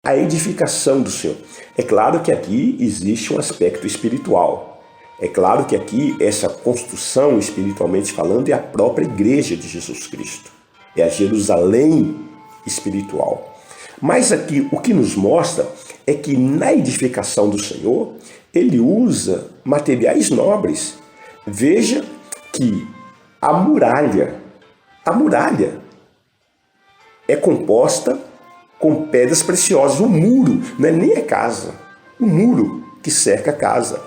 a edificação do Senhor. É claro que aqui existe um aspecto espiritual. É claro que aqui essa construção, espiritualmente falando, é a própria igreja de Jesus Cristo. É a Jerusalém espiritual. Mas aqui o que nos mostra é que na edificação do Senhor, ele usa materiais nobres. Veja que a muralha é composta com pedras preciosas. O muro não é nem a casa, o muro que cerca a casa.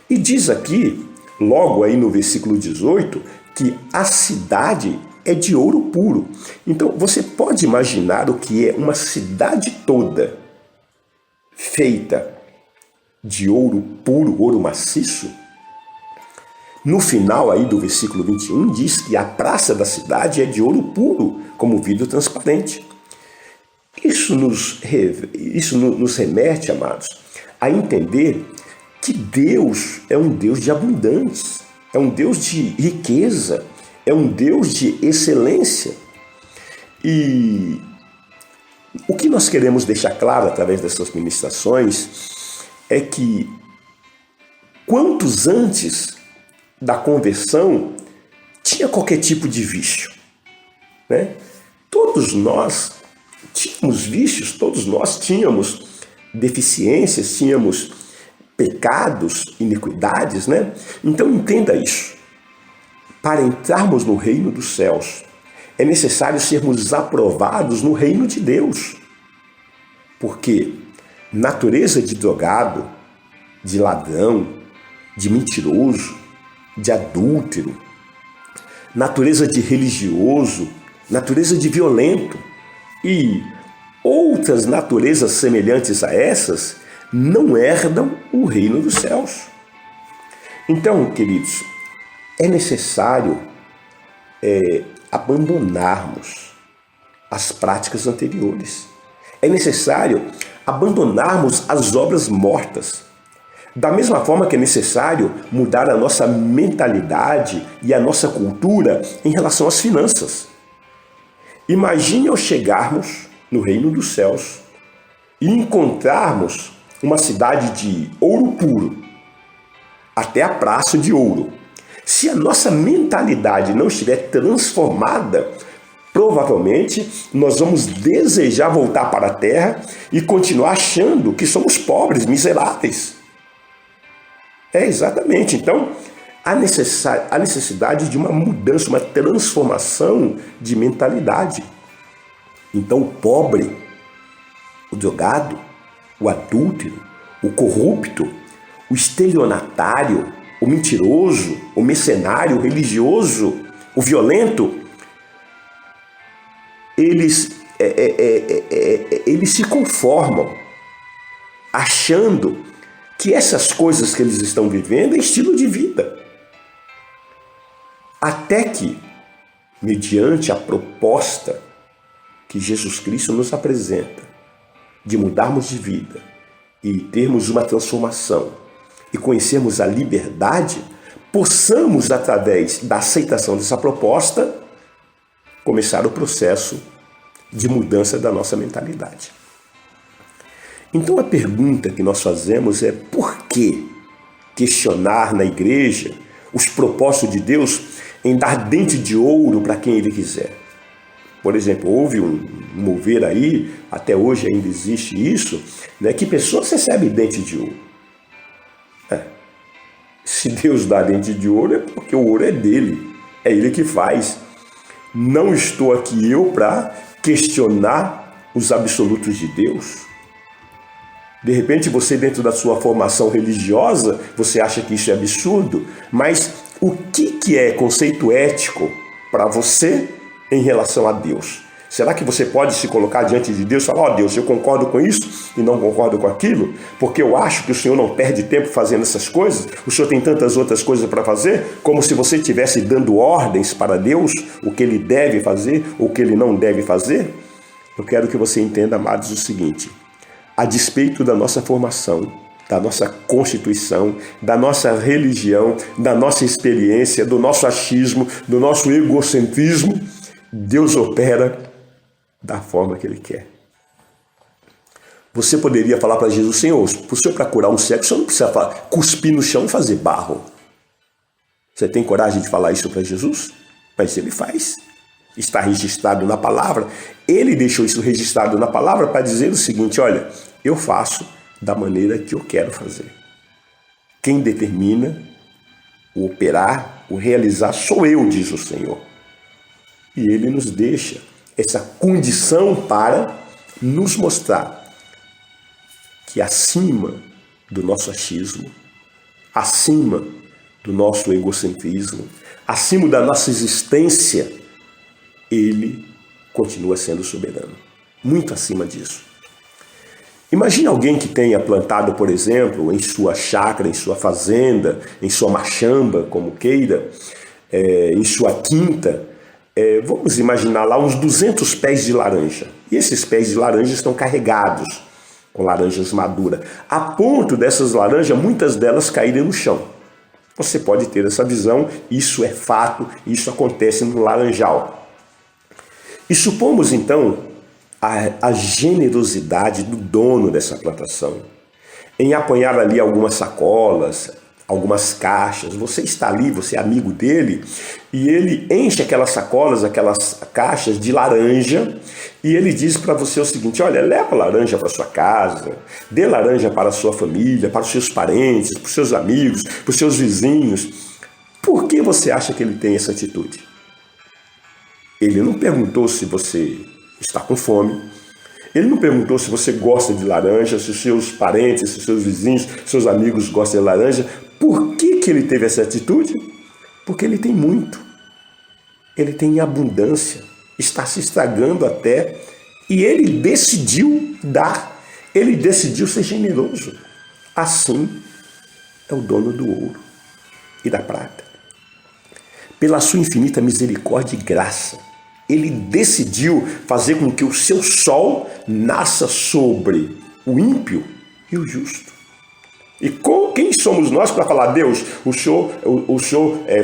E diz aqui, logo aí no versículo 18, que a cidade é de ouro puro. Então você pode imaginar o que é uma cidade toda feita de ouro puro, ouro maciço? No final aí do versículo 21 diz que a praça da cidade é de ouro puro, como vidro transparente. Isso nos remete, amados, a entender que Deus é um Deus de abundância, é um Deus de riqueza, é um Deus de excelência. E o que nós queremos deixar claro através dessas ministrações é que quantos antes da conversão tinha qualquer tipo de vício, né? Todos nós tínhamos vícios, todos nós tínhamos deficiências, tínhamos pecados, iniquidades, né? Então entenda isso. Para entrarmos no reino dos céus, é necessário sermos aprovados no reino de Deus. Porque natureza de drogado, de ladrão, de mentiroso, de adúltero, natureza de religioso, natureza de violento e outras naturezas semelhantes a essas não herdam o reino dos céus. Então, queridos, é necessário abandonarmos as práticas anteriores. É necessário abandonarmos as obras mortas. Da mesma forma que é necessário mudar a nossa mentalidade e a nossa cultura em relação às finanças. Imagine ao chegarmos no reino dos céus e encontrarmos uma cidade de ouro puro, até a praça de ouro. Se a nossa mentalidade não estiver transformada, provavelmente nós vamos desejar voltar para a terra e continuar achando que somos pobres, miseráveis. Exatamente. Então, há necessidade de uma mudança, uma transformação de mentalidade. Então, o pobre, o drogado, o adúltero, o corrupto, o estelionatário, o mentiroso, o mercenário, o religioso, o violento, eles se conformam achando que essas coisas que eles estão vivendo é estilo de vida. Até que, mediante a proposta que Jesus Cristo nos apresenta, de mudarmos de vida e termos uma transformação e conhecermos a liberdade, possamos, através da aceitação dessa proposta, começar o processo de mudança da nossa mentalidade. Então a pergunta que nós fazemos é: por que questionar na igreja os propósitos de Deus em dar dente de ouro para quem Ele quiser? Por exemplo, houve um mover aí, até hoje ainda existe isso, né, que pessoas recebem dente de ouro. Se Deus dá dente de ouro é porque o ouro é dele, é Ele que faz. Não estou aqui eu para questionar os absolutos de Deus. De repente você, dentro da sua formação religiosa, você acha que isso é absurdo, mas o que é conceito ético para você em relação a Deus? Será que você pode se colocar diante de Deus e falar: ó, Deus, eu concordo com isso e não concordo com aquilo, porque eu acho que o Senhor não perde tempo fazendo essas coisas, o Senhor tem tantas outras coisas para fazer, como se você estivesse dando ordens para Deus, o que Ele deve fazer, o que Ele não deve fazer? Eu quero que você entenda, amados, o seguinte: a despeito da nossa formação, da nossa constituição, da nossa religião, da nossa experiência, do nosso achismo, do nosso egocentrismo, Deus opera da forma que Ele quer. Você poderia falar para Jesus: Senhor, para o Senhor para curar um cego, o Senhor não precisa cuspir no chão e fazer barro. Você tem coragem de falar isso para Jesus? Mas ele faz. Está registrado na palavra. Ele deixou isso registrado na palavra para dizer o seguinte: olha, eu faço da maneira que eu quero fazer. Quem determina o operar, o realizar, sou eu, diz o Senhor. E ele nos deixa essa condição para nos mostrar que acima do nosso achismo, acima do nosso egocentrismo, acima da nossa existência, ele continua sendo soberano. Muito acima disso. Imagine alguém que tenha plantado, por exemplo, em sua chácara, em sua fazenda, em sua machamba, como queira, em sua quinta, vamos imaginar lá uns 200 pés de laranja. E esses pés de laranja estão carregados com laranjas maduras, a ponto dessas laranjas, muitas delas caírem no chão. Você pode ter essa visão, isso é fato, isso acontece no laranjal. E supomos então a generosidade do dono dessa plantação em apanhar ali algumas sacolas, algumas caixas. Você está ali, você é amigo dele, e ele enche aquelas sacolas, aquelas caixas de laranja, e ele diz para você o seguinte: olha, leva laranja para sua casa, dê laranja para a sua família, para os seus parentes, para os seus amigos, para os seus vizinhos. Por que você acha que ele tem essa atitude? Ele não perguntou se você está com fome, ele não perguntou se você gosta de laranja, se os seus parentes, se os seus vizinhos, seus amigos gostam de laranja. Por que ele teve essa atitude? Porque ele tem muito. Ele tem abundância. Está se estragando até. E ele decidiu dar. Ele decidiu ser generoso. Assim é o dono do ouro e da prata. Pela sua infinita misericórdia e graça, ele decidiu fazer com que o seu sol nasça sobre o ímpio e o justo. E quem somos nós para falar: Deus, o Senhor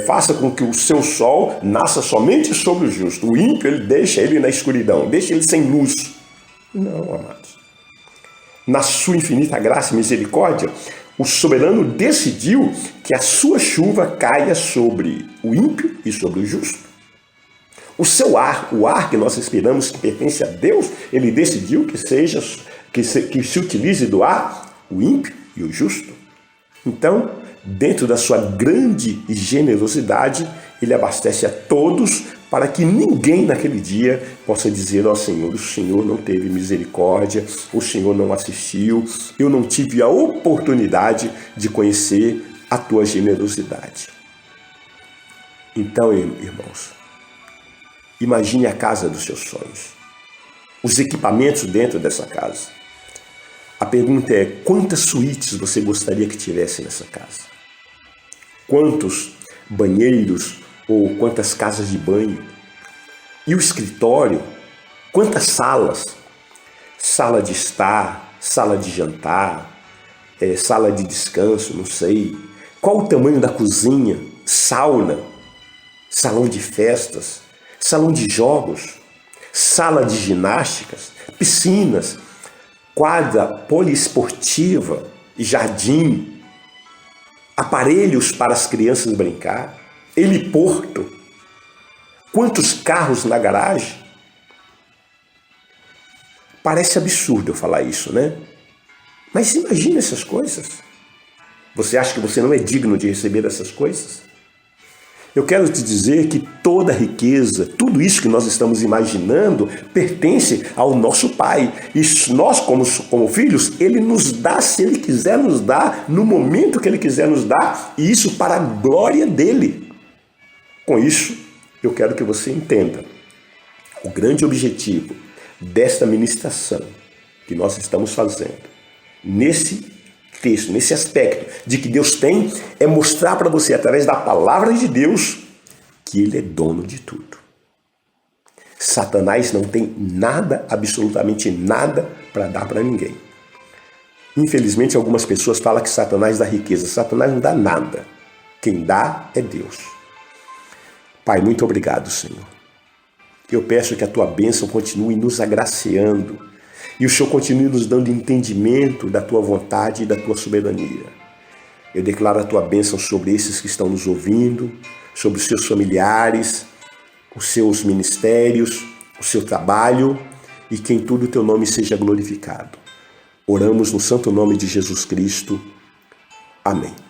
faça com que o seu sol nasça somente sobre o justo. O ímpio, ele deixa ele na escuridão, deixa ele sem luz. Não, amados. Na sua infinita graça e misericórdia, o soberano decidiu que a sua chuva caia sobre o ímpio e sobre o justo. O seu ar, o ar que nós respiramos, que pertence a Deus, ele decidiu que se utilize do ar o ímpio e o justo. Então, dentro da sua grande generosidade, ele abastece a todos para que ninguém naquele dia possa dizer: ó Senhor, o Senhor não teve misericórdia, o Senhor não assistiu, eu não tive a oportunidade de conhecer a tua generosidade. Então, irmãos, imagine a casa dos seus sonhos, os equipamentos dentro dessa casa. A pergunta é: quantas suítes você gostaria que tivesse nessa casa? Quantos banheiros ou quantas casas de banho? E o escritório? Quantas salas? Sala de estar, sala de jantar, sala de descanso, não sei. Qual o tamanho da cozinha? Sauna? Salão de festas? Salão de jogos? Sala de ginásticas? Piscinas? Quadra poliesportiva e jardim, aparelhos para as crianças brincar, heliporto, quantos carros na garagem? Parece absurdo eu falar isso, né? Mas imagine essas coisas. Você acha que você não é digno de receber essas coisas? Eu quero te dizer que toda riqueza, tudo isso que nós estamos imaginando, pertence ao nosso Pai. E nós, como filhos, Ele nos dá, se Ele quiser nos dar, no momento que Ele quiser nos dar, e isso para a glória dEle. Com isso, eu quero que você entenda o grande objetivo desta ministração que nós estamos fazendo, nesse texto, nesse aspecto de que Deus tem, é mostrar para você, através da palavra de Deus, que Ele é dono de tudo. Satanás não tem nada, absolutamente nada, para dar para ninguém. Infelizmente, algumas pessoas falam que Satanás dá riqueza. Satanás não dá nada. Quem dá é Deus. Pai, muito obrigado, Senhor. Eu peço que a Tua bênção continue nos agraciando, E o Senhor continue nos dando entendimento da tua vontade e da tua soberania. Eu declaro a tua bênção sobre esses que estão nos ouvindo, sobre os seus familiares, os seus ministérios, o seu trabalho, e que em tudo o teu nome seja glorificado. Oramos no santo nome de Jesus Cristo. Amém.